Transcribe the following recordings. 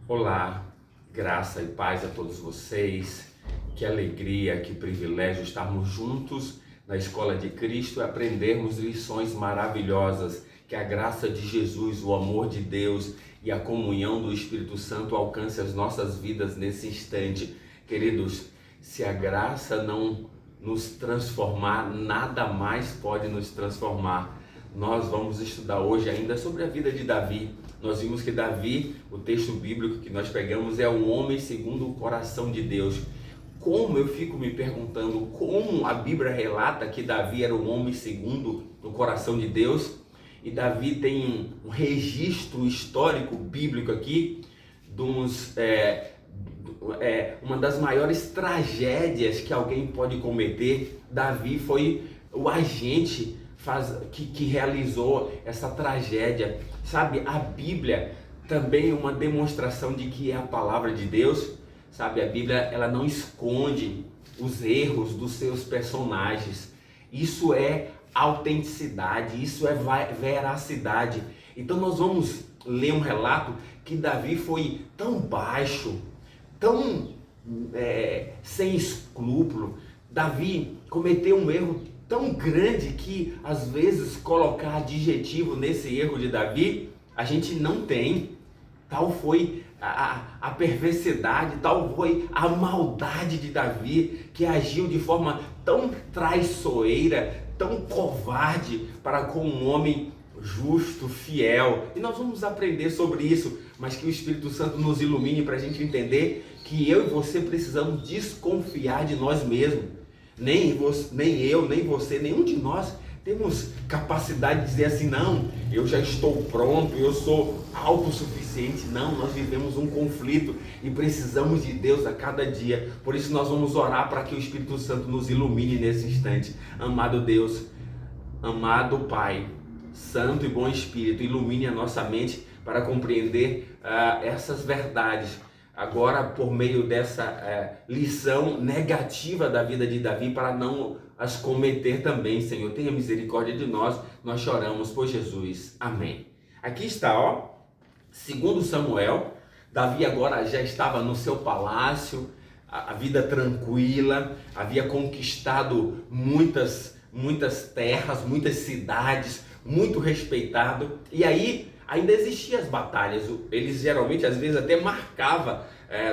Olá, graça e paz a todos vocês. Que alegria, que privilégio estarmos juntos na Escola de Cristo e aprendermos lições maravilhosas. Que a graça de Jesus, o amor de Deus e a comunhão do Espírito Santo alcance as nossas vidas nesse instante. Queridos, se a graça não nos transformar, nada mais pode nos transformar. Nós vamos estudar hoje ainda sobre a vida de Davi. Nós vimos que Davi, o texto bíblico que nós pegamos, é um homem segundo o coração de Deus. Como eu fico me perguntando, como a Bíblia relata que Davi era um homem segundo o coração de Deus? E Davi tem um registro histórico bíblico aqui de uma das maiores tragédias que alguém pode cometer. Davi foi o agente que realizou essa tragédia. Sabe, a Bíblia também é uma demonstração de que é a palavra de Deus. Sabe, a Bíblia, ela não esconde os erros dos seus personagens. Isso é autenticidade, isso é veracidade. Então nós vamos ler um relato que Davi foi tão baixo, tão sem escrúpulo. Davi cometeu um erro tão grande que às vezes colocar adjetivo nesse erro de Davi a gente não tem. Tal foi a perversidade, tal foi a maldade de Davi, que agiu de forma tão traiçoeira, tão covarde para com um homem justo, fiel. E nós vamos aprender sobre isso, mas que o Espírito Santo nos ilumine para a gente entender que eu e você precisamos desconfiar de nós mesmos. Nem eu, nem você, nenhum de nós temos capacidade de dizer assim: não, eu já estou pronto, eu sou autossuficiente. Não, nós vivemos um conflito e precisamos de Deus a cada dia. Por isso nós vamos orar para que o Espírito Santo nos ilumine nesse instante. Amado Deus, amado Pai, Santo e bom Espírito, ilumine a nossa mente para compreender essas verdades. Agora, por meio dessa lição negativa da vida de Davi, para não as cometer também, Senhor. Tenha misericórdia de nós, nós choramos por Jesus. Amém. Aqui está, segundo Samuel, Davi agora já estava no seu palácio, a vida tranquila, havia conquistado muitas terras, muitas cidades, muito respeitado. E aí ainda existiam as batalhas. Eles geralmente, às vezes, até marcava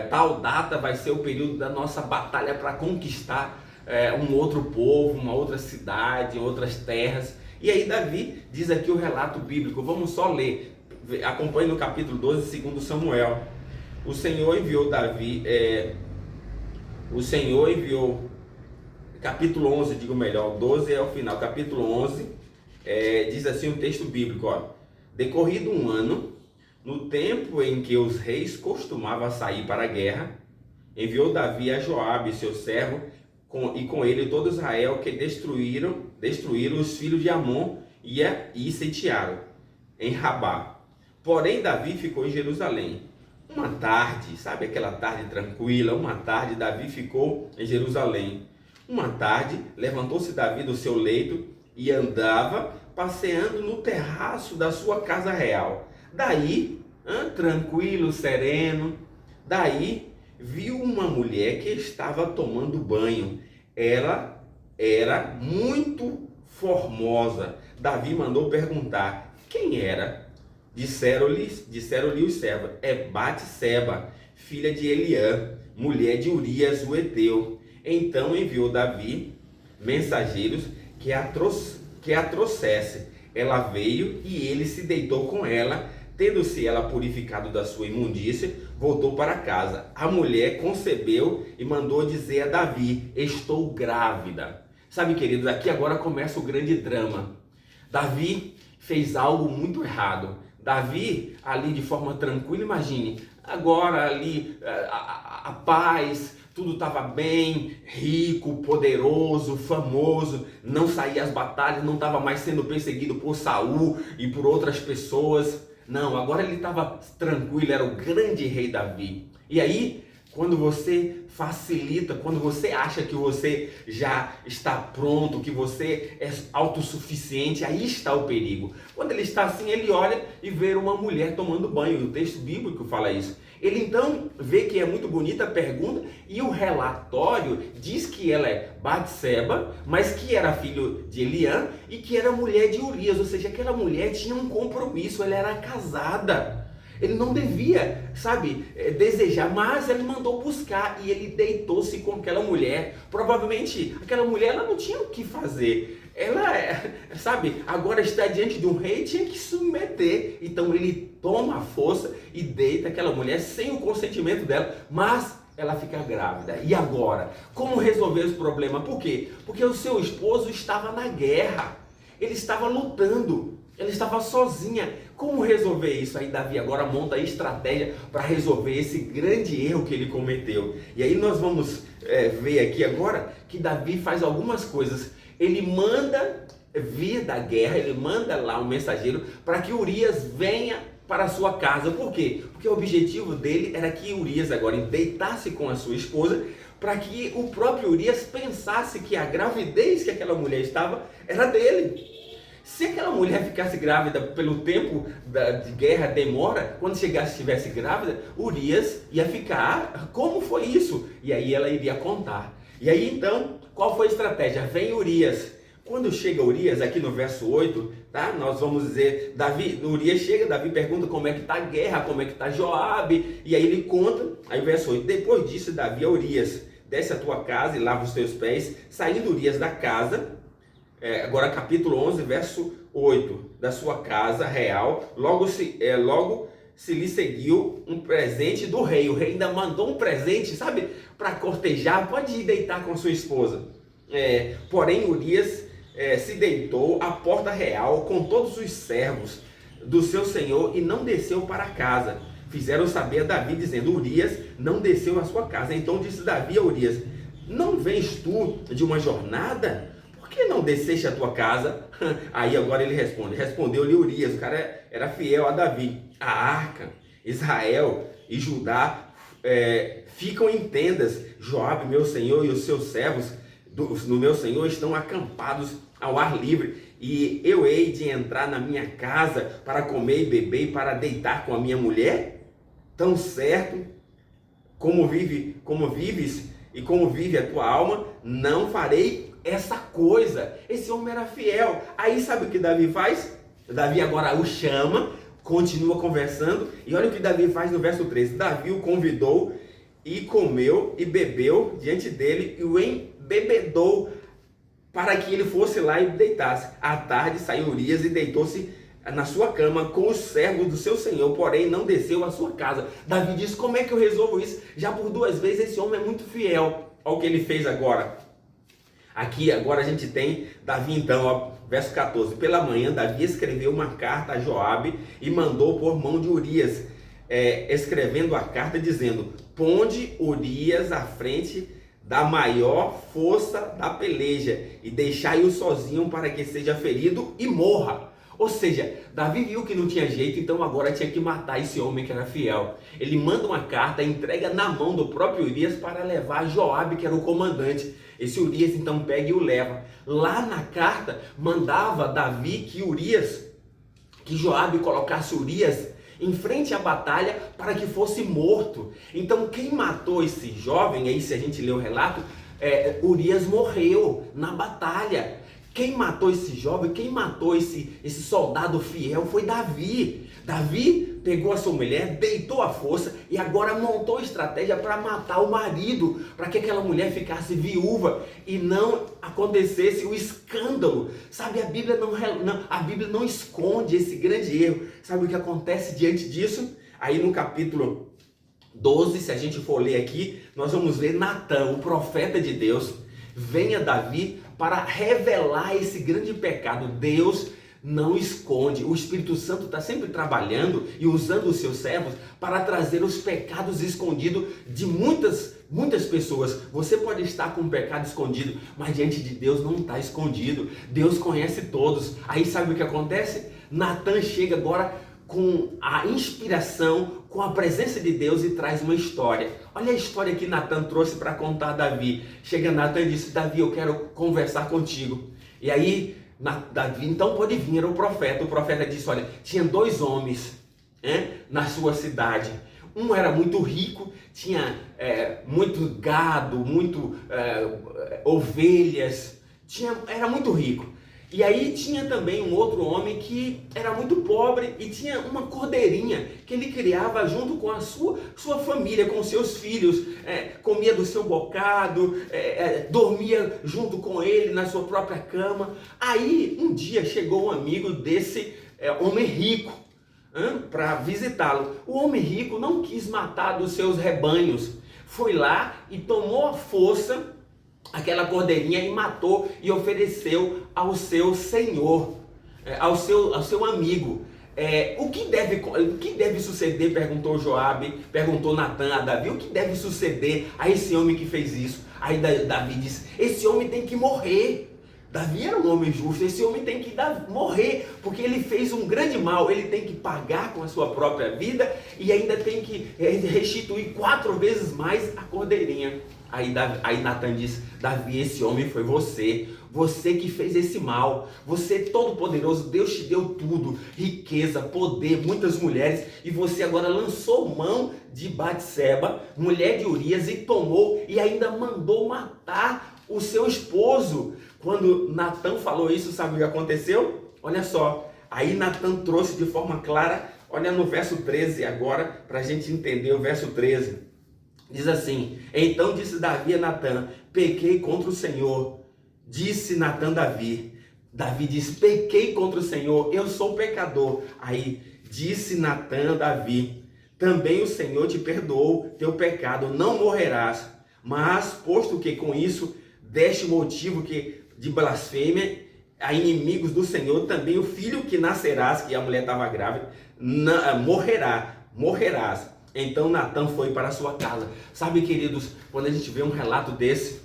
tal data vai ser o período da nossa batalha para conquistar um outro povo, uma outra cidade, outras terras. E aí Davi diz aqui o relato bíblico. Vamos só ler. Acompanhe no capítulo 12, segundo Samuel. O Senhor enviou Davi, capítulo 11, digo melhor, 12 é o final, capítulo 11, diz assim o texto bíblico, decorrido um ano, no tempo em que os reis costumavam sair para a guerra, enviou Davi a Joabe, seu servo, e com ele todo Israel, que destruíram os filhos de Amon e sitiaram em Rabá. Porém Davi ficou em Jerusalém. Uma tarde, sabe aquela tarde tranquila? Uma tarde Davi ficou em Jerusalém. Uma tarde levantou-se Davi do seu leito e andava passeando no terraço da sua casa real. Daí, tranquilo, sereno, daí viu uma mulher que estava tomando banho. Ela era muito formosa. Davi mandou perguntar quem era. Disseram-lhe os servos: é Batseba, filha de Eliã, mulher de Urias o Heteu. Então enviou Davi mensageiros que a trouxesse. Ela veio e ele se deitou com ela. Tendo-se ela purificado da sua imundícia, voltou para casa. A mulher concebeu e mandou dizer a Davi: estou grávida. Sabe, queridos, aqui agora começa o grande drama. Davi fez algo muito errado. Davi, ali de forma tranquila, imagine, agora ali a paz, tudo estava bem, rico, poderoso, famoso, não saía às batalhas, não estava mais sendo perseguido por Saul e por outras pessoas. Não, agora ele estava tranquilo, era o grande rei Davi. E aí, quando você facilita, quando você acha que você já está pronto, que você é autossuficiente, aí está o perigo. Quando ele está assim, ele olha e vê uma mulher tomando banho, e o texto bíblico fala isso. Ele então vê que é muito bonita a pergunta e o relatório diz que ela é Batseba, mas que era filho de Eliã e que era mulher de Urias, ou seja, aquela mulher tinha um compromisso, ela era casada. Ele não devia, desejar, mas ele mandou buscar e ele deitou-se com aquela mulher. Provavelmente aquela mulher ela não tinha o que fazer. Ela, agora está diante de um rei, tinha que se submeter. Então ele toma a força e deita aquela mulher sem o consentimento dela, mas ela fica grávida. E agora? Como resolver esse problema? Por quê? Porque o seu esposo estava na guerra. Ele estava lutando. Ela estava sozinha. Como resolver isso? Aí Davi agora monta a estratégia para resolver esse grande erro que ele cometeu. E aí nós vamos ver aqui agora que Davi faz algumas coisas. Ele manda vir da guerra, ele manda lá um mensageiro para que Urias venha para a sua casa. Por quê? Porque o objetivo dele era que Urias agora deitasse com a sua esposa, para que o próprio Urias pensasse que a gravidez que aquela mulher estava era dele. Se aquela mulher ficasse grávida pelo tempo de guerra, demora, quando estivesse grávida, Urias ia ficar, como foi isso? E aí ela iria contar. E aí então, qual foi a estratégia? Vem Urias. Quando chega Urias, aqui no verso 8, tá? Nós vamos dizer, Urias chega, Davi pergunta como é que está a guerra, como é que está Joabe, e aí ele conta, aí o verso 8, depois disso Davi a Urias, desce a tua casa e lava os teus pés, saindo Urias da casa, agora capítulo 11, verso 8, da sua casa real, logo se lhe seguiu um presente do rei. O rei ainda mandou um presente, para cortejar, pode ir deitar com sua esposa. Porém Urias se deitou à porta real com todos os servos do seu senhor e não desceu para casa. Fizeram saber a Davi, dizendo, Urias não desceu à sua casa. Então disse Davi a Urias, não vens tu de uma jornada? Por que não desceste a tua casa? Aí agora ele responde, respondeu-lhe Urias, o cara era fiel a Davi. A arca, Israel e Judá ficam em tendas. Joabe, meu senhor, e os seus servos no meu senhor estão acampados ao ar livre. E eu hei de entrar na minha casa para comer e beber e para deitar com a minha mulher? Tão certo como vives e como vive a tua alma, não farei essa coisa. Esse homem era fiel. Aí sabe o que Davi faz? Davi agora o chama, continua conversando, e olha o que Davi faz no verso 13. Davi o convidou e comeu e bebeu diante dele e o embebedou para que ele fosse lá e deitasse. À tarde saiu Urias e deitou-se na sua cama com os servos do seu senhor, porém não desceu à sua casa. Davi diz, como é que eu resolvo isso? Já por 2 vezes esse homem é muito fiel ao que ele fez agora. Aqui agora a gente tem Davi então, verso 14. Pela manhã Davi escreveu uma carta a Joabe e mandou por mão de Urias, escrevendo a carta dizendo, ponde Urias à frente da maior força da peleja e deixai-o sozinho para que seja ferido e morra. Ou seja, Davi viu que não tinha jeito, então agora tinha que matar esse homem que era fiel. Ele manda uma carta, entrega na mão do próprio Urias para levar a Joabe, que era o comandante. Esse Urias então pega e o leva. Lá na carta mandava Davi que Joabe colocasse Urias em frente à batalha para que fosse morto. Então quem matou esse jovem, aí se a gente ler o relato, Urias morreu na batalha. Quem matou esse jovem, quem matou esse soldado fiel foi Davi. Davi pegou a sua mulher, deitou à força e agora montou estratégia para matar o marido, para que aquela mulher ficasse viúva e não acontecesse o escândalo. A Bíblia não esconde esse grande erro. Sabe o que acontece diante disso? Aí no capítulo 12, se a gente for ler aqui, nós vamos ver Natã, o profeta de Deus, vem a Davi para revelar esse grande pecado. Deus não esconde. O Espírito Santo está sempre trabalhando e usando os seus servos para trazer os pecados escondidos de muitas pessoas. Você pode estar com um pecado escondido, mas diante de Deus não está escondido. Deus conhece todos. Aí sabe o que acontece? Natã chega agora com a inspiração, com a presença de Deus e traz uma história. Olha a história que Natan trouxe para contar a Davi. Chega Natan e disse: Davi, eu quero conversar contigo. E aí Davi, então pode vir, era o profeta. O profeta disse: olha, tinha 2 homens na sua cidade. Um era muito rico, tinha muito gado, ovelhas, era muito rico. E aí tinha também um outro homem que era muito pobre e tinha uma cordeirinha que ele criava junto com a sua família, com seus filhos, comia do seu bocado, dormia junto com ele na sua própria cama. Aí um dia chegou um amigo desse homem rico para visitá-lo. O homem rico não quis matar dos seus rebanhos, foi lá e tomou a força aquela cordeirinha e matou e ofereceu ao seu senhor, ao seu amigo. O que deve suceder? Perguntou Joabe, perguntou Natan a Davi: o que deve suceder a esse homem que fez isso? Aí Davi disse: esse homem tem que morrer. Davi era um homem justo, esse homem tem que morrer, porque ele fez um grande mal, ele tem que pagar com a sua própria vida e ainda tem que restituir 4 vezes mais a cordeirinha. Aí Natan disse: Davi, esse homem foi você que fez esse mal, você todo poderoso, Deus te deu tudo, riqueza, poder, muitas mulheres, e você agora lançou mão de Batseba, mulher de Urias, e tomou e ainda mandou matar o seu esposo. Quando Natan falou isso, sabe o que aconteceu? Olha só, aí Natan trouxe de forma clara, olha no verso 13 agora, para a gente entender o verso 13. Diz assim: então disse Davi a Natan: pequei contra o Senhor. Disse Natan a Davi. Davi disse: pequei contra o Senhor, eu sou pecador. Aí disse Natan a Davi: também o Senhor te perdoou teu pecado, não morrerás. Mas, posto que com isso deste motivo de blasfêmia a inimigos do Senhor, também o filho que nascerás, que a mulher estava grávida, morrerás. Então Natan foi para a sua casa. Sabe, queridos, quando a gente vê um relato desse,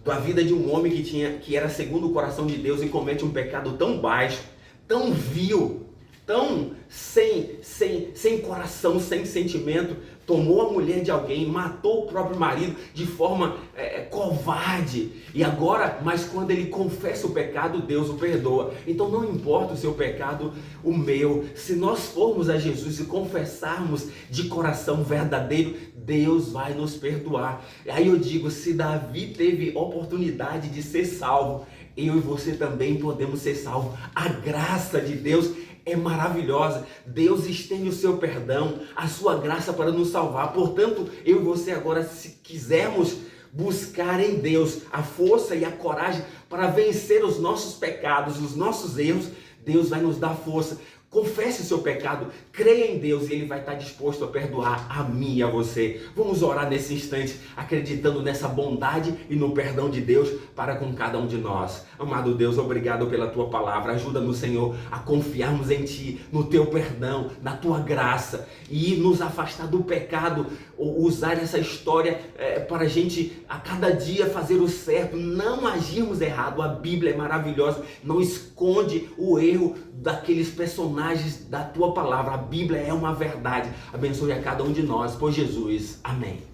da vida de um homem que era segundo o coração de Deus e comete um pecado tão baixo, tão vil, tão sem coração, sem sentimento, tomou a mulher de alguém, matou o próprio marido de forma covarde, e agora, mas quando ele confessa o pecado, Deus o perdoa. Então não importa o seu pecado, o meu, se nós formos a Jesus e confessarmos de coração verdadeiro, Deus vai nos perdoar. Aí eu digo, se Davi teve oportunidade de ser salvo, eu e você também podemos ser salvos. A graça de Deus é maravilhosa. Deus estende o seu perdão, a sua graça para nos salvar. Portanto, eu e você agora, se quisermos buscar em Deus a força e a coragem para vencer os nossos pecados, os nossos erros, Deus vai nos dar força. Confesse o seu pecado, creia em Deus e Ele vai estar disposto a perdoar a mim e a você. Vamos orar nesse instante, acreditando nessa bondade e no perdão de Deus para com cada um de nós. Amado Deus, obrigado pela Tua palavra. Ajuda-nos, Senhor, a confiarmos em Ti, no Teu perdão, na Tua graça e nos afastar do pecado. Usar essa história para a gente a cada dia fazer o certo, não agirmos errado. A Bíblia é maravilhosa, não esconde o erro daqueles personagens da Tua palavra. A Bíblia é uma verdade. Abençoe a cada um de nós, por Jesus. Amém.